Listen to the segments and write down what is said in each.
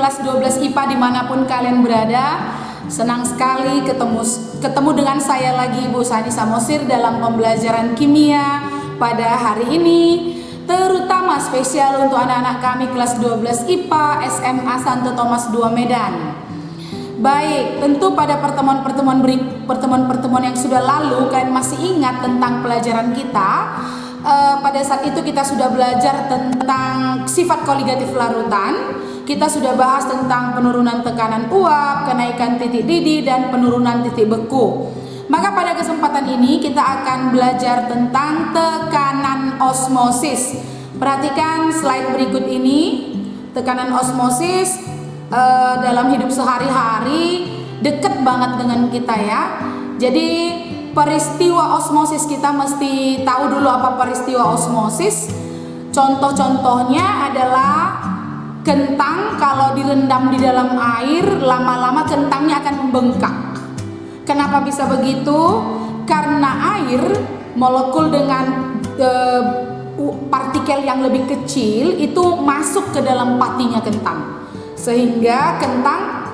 kelas 12 IPA dimanapun kalian berada. Senang sekali ketemu dengan saya lagi, Ibu Sani Samosir, dalam pembelajaran kimia pada hari ini, terutama spesial untuk anak-anak kami kelas 12 IPA SMA Santo Thomas II Medan. Baik, tentu pada pertemuan yang sudah lalu kalian masih ingat tentang pelajaran kita. Pada saat itu kita sudah belajar tentang sifat koligatif larutan. Kita sudah bahas tentang penurunan tekanan uap, kenaikan titik didih, dan penurunan titik beku. Maka pada kesempatan ini kita akan belajar tentang tekanan osmosis. Perhatikan slide berikut ini. Tekanan osmosis dalam hidup sehari-hari deket banget dengan kita ya. Jadi peristiwa osmosis kita mesti tahu dulu apa peristiwa osmosis. Contoh-contohnya adalah kentang kalau direndam di dalam air, lama-lama kentangnya akan membengkak. Kenapa bisa begitu? Karena air molekul dengan partikel yang lebih kecil itu masuk ke dalam patinya kentang, sehingga kentang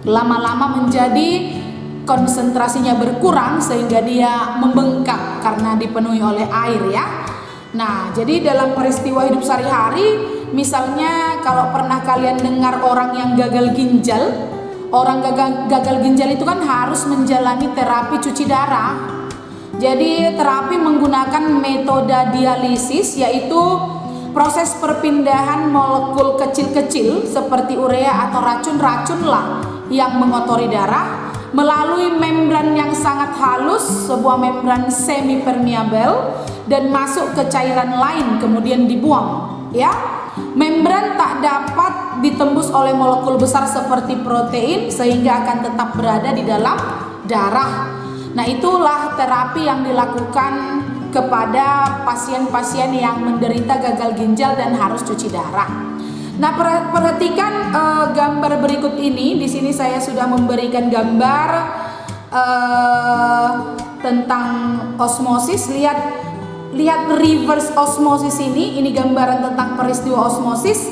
lama-lama menjadi konsentrasinya berkurang sehingga dia membengkak karena dipenuhi oleh air ya. Nah, jadi dalam peristiwa hidup sehari-hari, misalnya kalau pernah kalian dengar orang yang gagal ginjal, orang gagal ginjal itu kan harus menjalani terapi cuci darah. Jadi terapi menggunakan metode dialisis, yaitu proses perpindahan molekul kecil-kecil seperti urea atau racun-racun lah yang mengotori darah melalui membran yang sangat halus, sebuah membran semi permeabel, dan masuk ke cairan lain kemudian dibuang ya. Membran tak dapat ditembus oleh molekul besar seperti protein sehingga akan tetap berada di dalam darah. Nah, itulah terapi yang dilakukan kepada pasien-pasien yang menderita gagal ginjal dan harus cuci darah. Nah, perhatikan gambar berikut ini. Di sini saya sudah memberikan gambar tentang osmosis. Lihat reverse osmosis ini gambaran tentang peristiwa osmosis.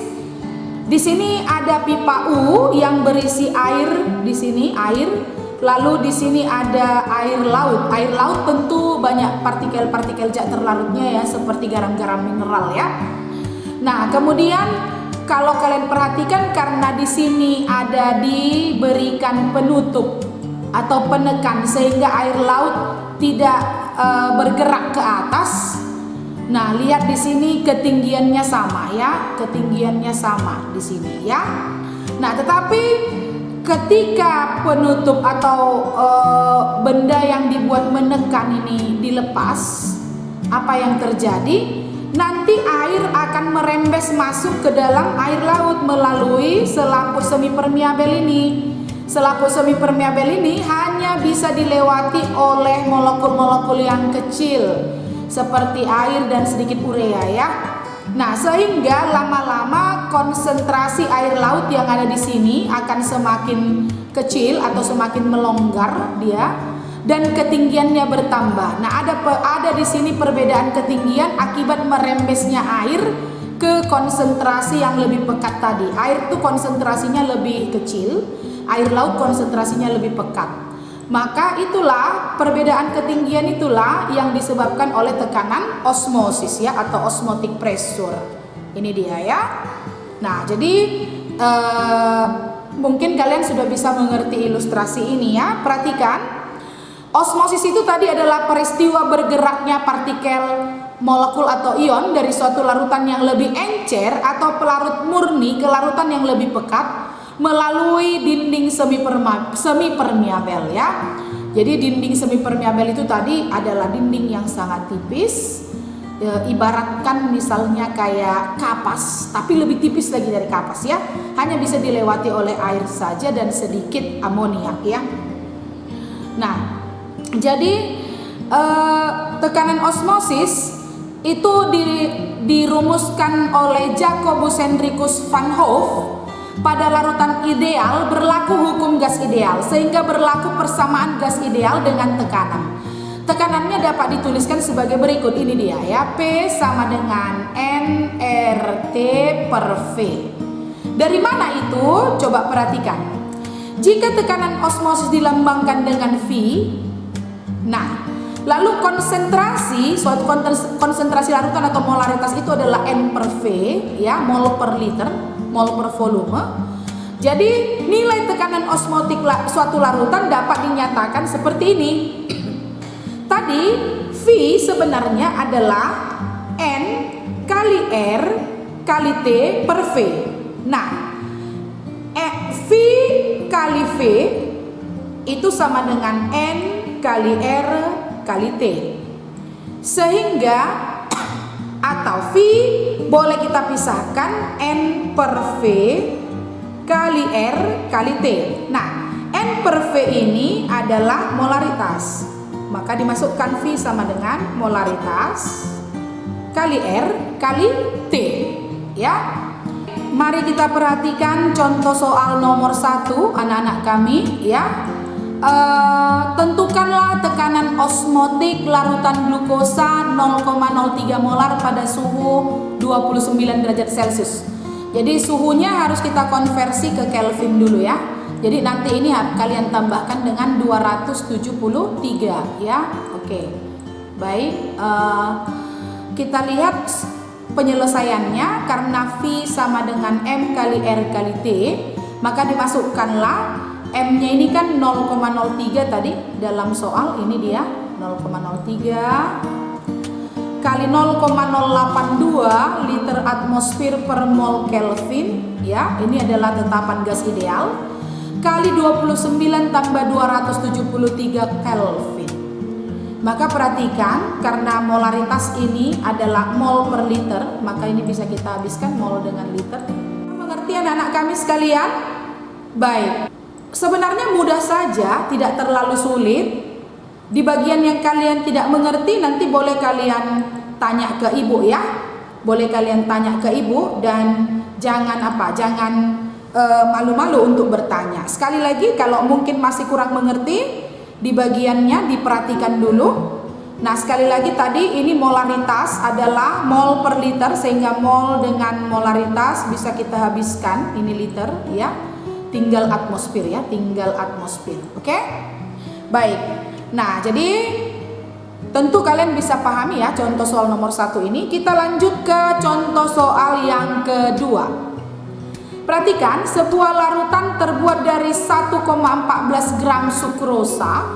Di sini ada pipa U yang berisi air, di sini air. Lalu di sini ada air laut. Air laut tentu banyak partikel-partikel zat terlarutnya ya, seperti garam-garam mineral ya. Nah, kemudian kalau kalian perhatikan, karena di sini ada diberikan penutup atau penekan sehingga air laut tidak bergerak ke atas. Nah, lihat di sini ketinggiannya sama ya, ketinggiannya sama di sini ya. Nah, tetapi ketika penutup atau benda yang dibuat menekan ini dilepas, apa yang terjadi? Nanti air akan merembes masuk ke dalam air laut melalui selaput semipermeabel ini. Selaput semipermeabel ini hanya bisa dilewati oleh molekul-molekul yang kecil seperti air dan sedikit urea ya. Nah, sehingga lama-lama konsentrasi air laut yang ada di sini akan semakin kecil atau semakin melonggar dia, dan ketinggiannya bertambah. Nah, ada di sini perbedaan ketinggian akibat merembesnya air ke konsentrasi yang lebih pekat tadi. Air itu konsentrasinya lebih kecil, air laut konsentrasinya lebih pekat. Maka itulah perbedaan ketinggian itulah yang disebabkan oleh tekanan osmosis ya, atau osmotic pressure. Ini dia ya. Nah, jadi mungkin kalian sudah bisa mengerti ilustrasi ini ya. Perhatikan. Osmosis itu tadi adalah peristiwa bergeraknya partikel, molekul atau ion dari suatu larutan yang lebih encer atau pelarut murni ke larutan yang lebih pekat melalui dinding semipermeabel ya. Jadi dinding semipermeabel itu tadi adalah dinding yang sangat tipis, ibaratkan misalnya kayak kapas, tapi lebih tipis lagi dari kapas ya. Hanya bisa dilewati oleh air saja dan sedikit amoniak ya. Nah, jadi tekanan osmosis itu dirumuskan oleh Jacobus Hendrikus van Hoof. Pada larutan ideal berlaku hukum gas ideal, sehingga berlaku persamaan gas ideal dengan tekanan. Tekanannya dapat dituliskan sebagai berikut, ini dia ya, P sama dengan nRT per V. Dari mana itu? Coba perhatikan. Jika tekanan osmosis dilambangkan dengan V, nah, lalu konsentrasi, suatu konsentrasi larutan atau molaritas itu adalah N per V, ya, mol per liter, mol per volume. Jadi nilai tekanan osmotik suatu larutan dapat dinyatakan seperti ini. Tadi V sebenarnya adalah N kali R kali T per V. Nah, V kali V itu sama dengan N kali R kali T. Sehingga atau V boleh kita pisahkan N per V kali R kali T. Nah, N per V ini adalah molaritas. Maka dimasukkan V sama dengan molaritas kali R kali T, ya. Mari kita perhatikan contoh soal nomor 1 anak-anak kami, ya. Tentukanlah tekanan osmotik larutan glukosa 0,03 molar pada suhu 29 derajat Celcius. Jadi suhunya harus kita konversi ke Kelvin dulu, ya. Jadi nanti ini kalian tambahkan dengan 273, ya. Oke. Baik, kita lihat penyelesaiannya. Karena V sama dengan M kali R kali T, maka dimasukkanlah M-nya ini kan 0,03 tadi dalam soal, ini dia 0,03 kali 0,082 liter atmosfer per mol Kelvin, ya. Ini adalah tetapan gas ideal, kali 29 tambah 273 Kelvin. Maka perhatikan, karena molaritas ini adalah mol per liter, maka ini bisa kita habiskan mol dengan liter. Mengerti anak-anak kami sekalian? Baik, sebenarnya mudah saja, tidak terlalu sulit. Di bagian yang kalian tidak mengerti nanti boleh kalian tanya ke ibu, ya. Boleh kalian tanya ke ibu dan jangan malu-malu untuk bertanya. Sekali lagi, kalau mungkin masih kurang mengerti di bagiannya, diperhatikan dulu. Nah, sekali lagi tadi ini molaritas adalah mol per liter, sehingga mol dengan molaritas bisa kita habiskan, ini liter, ya. Tinggal atmosfer, ya, tinggal atmosfer. Oke? Baik. Nah, jadi tentu kalian bisa pahami, ya, contoh soal nomor 1 ini. Kita lanjut ke contoh soal yang kedua. Perhatikan, sebuah larutan terbuat dari 1,14 gram sukrosa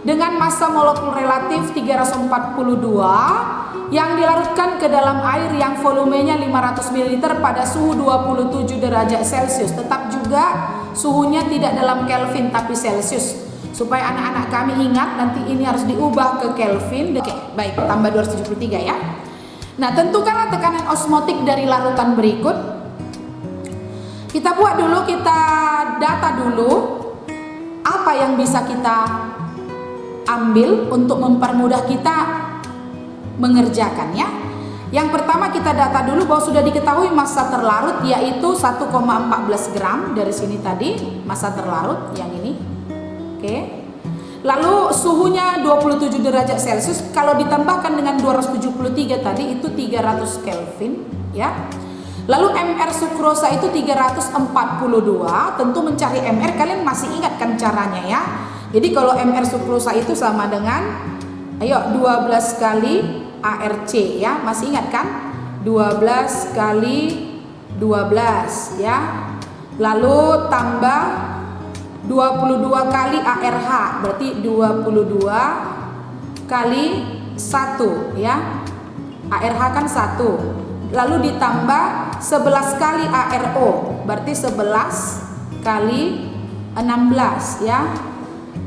dengan massa molekul relatif 342 yang dilarutkan ke dalam air yang volumenya 500 ml pada suhu 27 derajat Celcius. Tetap juga suhunya tidak dalam Kelvin tapi Celcius. Supaya anak-anak kami ingat, nanti ini harus diubah ke Kelvin. Oke, baik, tambah 273, ya. Nah, tentukanlah tekanan osmotik dari larutan berikut. Kita buat dulu, kita data dulu apa yang bisa kita ambil untuk mempermudah kita mengerjakan, ya. Yang pertama kita data dulu bahwa sudah diketahui massa terlarut yaitu 1,14 gram. Dari sini tadi massa terlarut yang ini. Oke. Lalu suhunya 27 derajat Celcius. Kalau ditambahkan dengan 273 tadi itu 300 Kelvin, ya. Lalu MR sukrosa itu 342. Tentu mencari MR kalian masih ingat kan caranya, ya. Jadi kalau MR sukrosa itu sama dengan 12 kali ARC, ya. Masih ingat kan? 12 kali 12, ya. Lalu tambah 22 kali ARH, berarti 22 kali 1, ya. ARH kan 1. Lalu ditambah 11 kali ARO, berarti 11 kali 16, ya.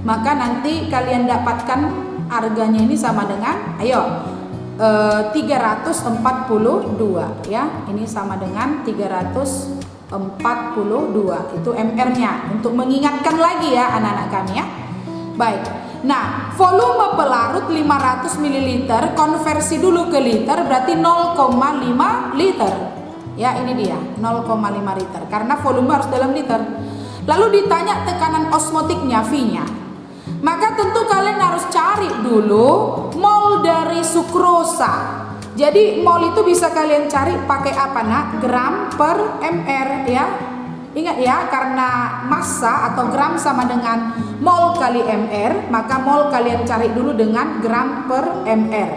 Maka nanti kalian dapatkan harganya ini sama dengan 342, ya. Ini sama dengan 342. Itu MR-nya. Untuk mengingatkan lagi, ya, anak-anak kami, ya. Baik. Nah, volume pelarut 500 ml, konversi dulu ke liter, berarti 0,5 liter. Ya, ini dia, 0,5 liter. Karena volume harus dalam liter. Lalu ditanya tekanan osmotiknya, V-nya. Maka tentu kalian harus cari dulu mol dari sukrosa. Jadi mol itu bisa kalian cari pakai apa, nak? Gram per mr, ya. Ingat ya, karena massa atau gram sama dengan mol kali mr, maka mol kalian cari dulu dengan gram per mr.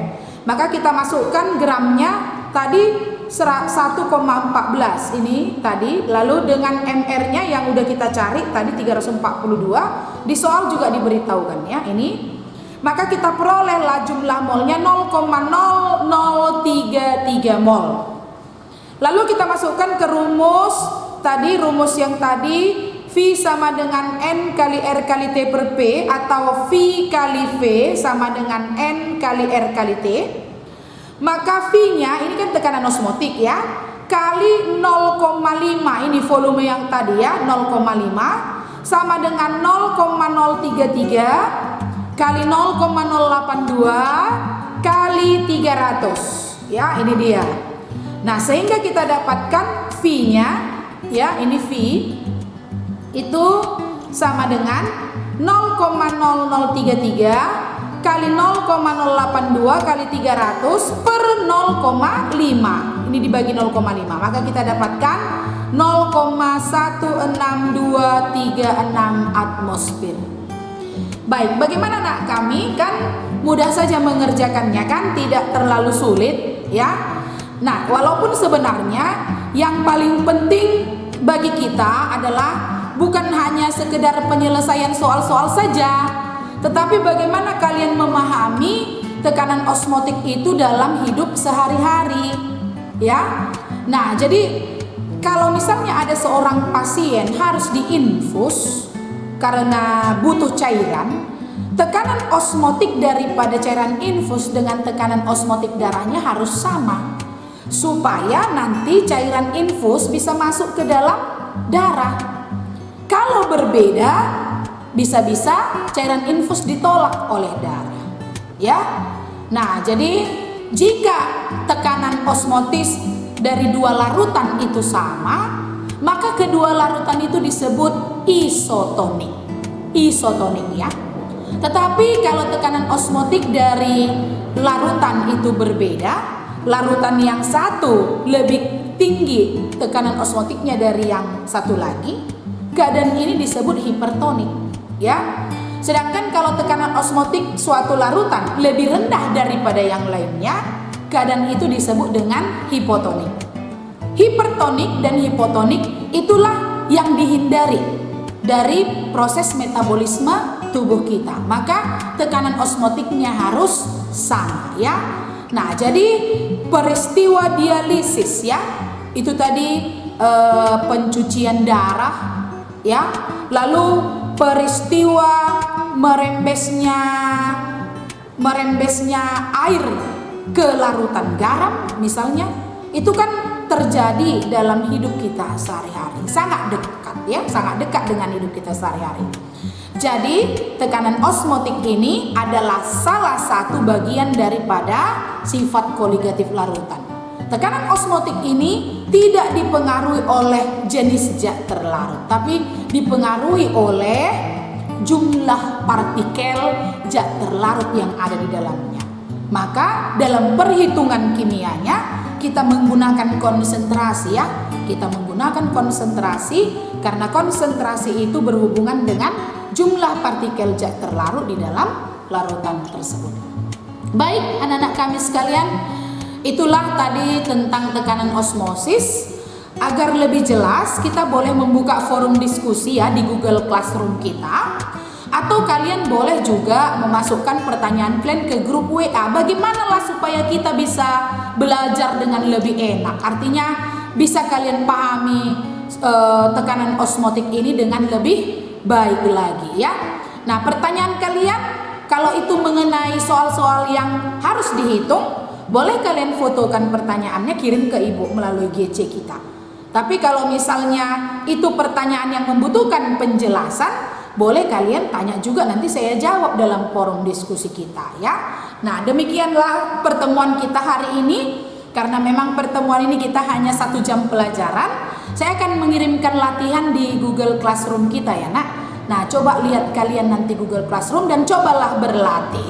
Maka kita masukkan gramnya tadi 1,14 ini tadi, lalu dengan mr-nya yang udah kita cari tadi 342, di soal juga diberitahukan ya ini. Maka kita perolehlah jumlah molnya 0,0033 mol. Lalu kita masukkan ke rumus tadi, rumus yang tadi V sama dengan N kali R kali T per P, atau V kali V sama dengan N kali R kali T. Maka V-nya ini kan tekanan osmotik ya, kali 0,5 ini volume yang tadi ya, 0,5 sama dengan 0,033 kali 0,082 kali 300 ya, ini dia. Nah, sehingga kita dapatkan V-nya ya, ini V itu sama dengan 0,0033 kali 0,082 kali 300 per 0,5. Ini dibagi 0,5, maka kita dapatkan 0,16236 atmosfer. Baik, bagaimana nak kami? Kan mudah saja mengerjakannya kan, tidak terlalu sulit ya. Nah, walaupun sebenarnya yang paling penting bagi kita adalah bukan hanya sekedar penyelesaian soal-soal saja, tetapi bagaimana kalian memahami tekanan osmotik itu dalam hidup sehari-hari ya. Nah, jadi kalau misalnya ada seorang pasien harus diinfus karena butuh cairan, tekanan osmotik daripada cairan infus dengan tekanan osmotik darahnya harus sama, supaya nanti cairan infus bisa masuk ke dalam darah. Kalau berbeda, bisa-bisa cairan infus ditolak oleh darah ya. Nah, jadi jika tekanan osmotis dari dua larutan itu sama, maka kedua larutan itu disebut isotonik. Isotonik ya. Tetapi kalau tekanan osmotik dari larutan itu berbeda, larutan yang satu lebih tinggi tekanan osmotiknya dari yang satu lagi, keadaan ini disebut hipertonik ya. Sedangkan kalau tekanan osmotik suatu larutan lebih rendah daripada yang lainnya, keadaan itu disebut dengan hipotonik. Hipertonik dan hipotonik itulah yang dihindari dari proses metabolisme tubuh kita. Maka tekanan osmotiknya harus sama ya. Nah, jadi peristiwa dialisis ya, itu tadi pencucian darah ya, lalu peristiwa merembesnya air ke larutan garam misalnya, itu kan terjadi dalam hidup kita sehari-hari, sangat dekat ya, sangat dekat dengan hidup kita sehari-hari. Jadi tekanan osmotik ini adalah salah satu bagian daripada sifat koligatif larutan. Tekanan osmotik ini tidak dipengaruhi oleh jenis zat terlarut, tapi dipengaruhi oleh jumlah partikel zat terlarut yang ada di dalamnya. Maka dalam perhitungan kimianya kita menggunakan konsentrasi ya. Kita menggunakan konsentrasi karena konsentrasi itu berhubungan dengan jumlah partikel zat terlarut di dalam larutan tersebut. Baik, anak-anak kami sekalian, itulah tadi tentang tekanan osmosis. Agar lebih jelas, kita boleh membuka forum diskusi ya di Google Classroom kita, atau kalian boleh juga memasukkan pertanyaan kalian ke grup WA. Bagaimanalah supaya kita bisa belajar dengan lebih enak? Artinya bisa kalian pahami tekanan osmotik ini dengan lebih baik lagi ya. Nah, pertanyaan kalian kalau itu mengenai soal-soal yang harus dihitung, boleh kalian fotokan pertanyaannya, kirim ke ibu melalui GC kita. Tapi kalau misalnya itu pertanyaan yang membutuhkan penjelasan, boleh kalian tanya juga, nanti saya jawab dalam forum diskusi kita ya. Nah, demikianlah pertemuan kita hari ini. Karena memang pertemuan ini kita hanya 1 jam pelajaran, saya akan mengirimkan latihan di Google Classroom kita ya nak. Nah, coba lihat kalian nanti Google Classroom dan cobalah berlatih.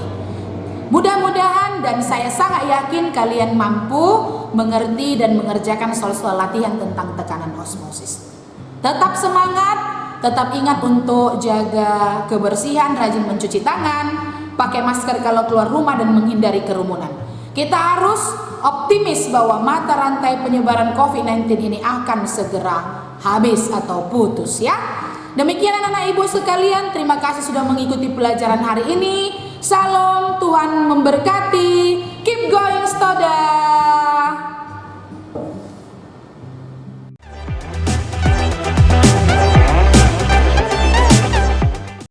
Mudah-mudahan dan saya sangat yakin kalian mampu mengerti dan mengerjakan soal-soal latihan tentang tekanan osmosis. Tetap semangat, tetap ingat untuk jaga kebersihan, rajin mencuci tangan, pakai masker kalau keluar rumah dan menghindari kerumunan. Kita harus optimis bahwa mata rantai penyebaran COVID-19 ini akan segera habis atau putus ya. Demikian anak-anak ibu sekalian, terima kasih sudah mengikuti pelajaran hari ini. Salam, Tuhan memberkati. Keep going student.